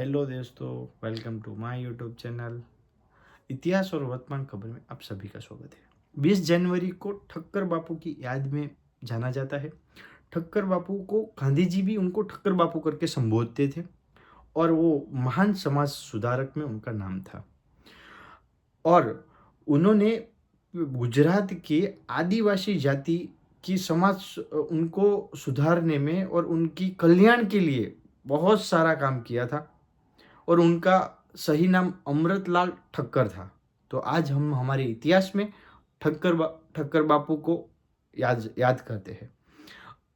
Hello दोस्तों, welcome to my YouTube channel. इतिहास और वर्तमान खबर में आप सभी का स्वागत है। 20 जनवरी को ठक्कर बापू की याद में जाना जाता है। ठक्कर बापू को गांधी जी भी उनको ठक्कर बापू करके संबोधते थे और वो महान समाज सुधारक में उनका नाम था। और उन्होंने गुजरात के आदिवासी जाति की समाज उनको सुधारने में और उनकी कल्याण के लिए बहुत सारा काम किया था। और उनका सही नाम अमृतलाल ठक्कर था। तो आज हम हमारे इतिहास में ठक्कर बापू को याद करते हैं।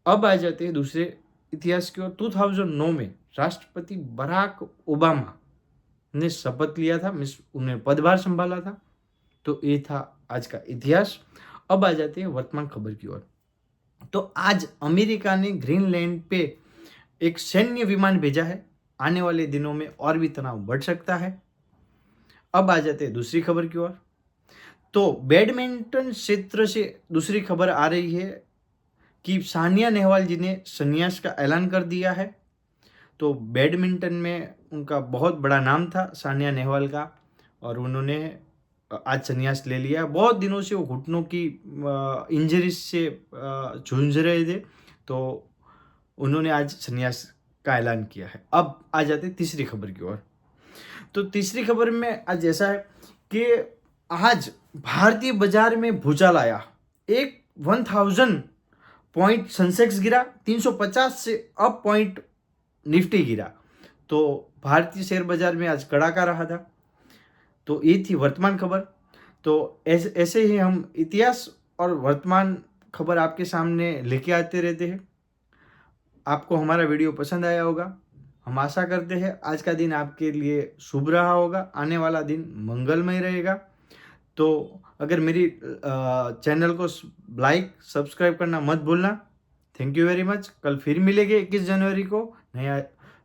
अब आ जाते हैं दूसरे इतिहास की ओर। 2009 में राष्ट्रपति बराक ओबामा ने शपथ लिया था, उन्हें पदभार संभाला था। तो ये था आज का इतिहास। अब आ जाते हैं वर्तमान खबर की ओर। तो आज अमेरिका ने ग्रीनलैंड पे एक सैन्य विमान भेजा है। आने वाले दिनों में और भी तनाव बढ़ सकता है। अब आ जाते हैं दूसरी खबर की ओर। तो बैडमिंटन क्षेत्र से दूसरी खबर आ रही है कि सानिया नेहवाल जी ने संन्यास का ऐलान कर दिया है। तो बैडमिंटन में उनका बहुत बड़ा नाम था सानिया नेहवाल का, और उन्होंने आज संन्यास ले लिया। बहुत दिनों से वो घुटनों की इंजरीज से जूझ रहे थे, तो उन्होंने आज संन्यास का ऐलान किया है। अब आ जाते तीसरी खबर की ओर। तो तीसरी खबर में आज ऐसा है कि आज भारतीय बाजार में भूचाल आया। 1000 पॉइंट सेंसेक्स गिरा, 350 से अप पॉइंट निफ्टी गिरा। तो भारतीय शेयर बाजार में आज कड़ाका रहा था। तो ये थी वर्तमान खबर। तो ऐसे ही हम इतिहास और वर्तमान खबर आपके सामने लेके आते रहते हैं। आपको हमारा वीडियो पसंद आया होगा। हम आशा करते हैं आज का दिन आपके लिए शुभ रहा होगा, आने वाला दिन मंगलमय रहेगा। तो अगर मेरी चैनल को लाइक सब्सक्राइब करना मत भूलना। Thank you very much. कल फिर मिलेंगे 21 जनवरी को। नया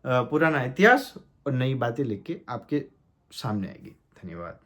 पुराना इतिहास और नई बातें लेके आपके सामने आएगी। धन्यवाद।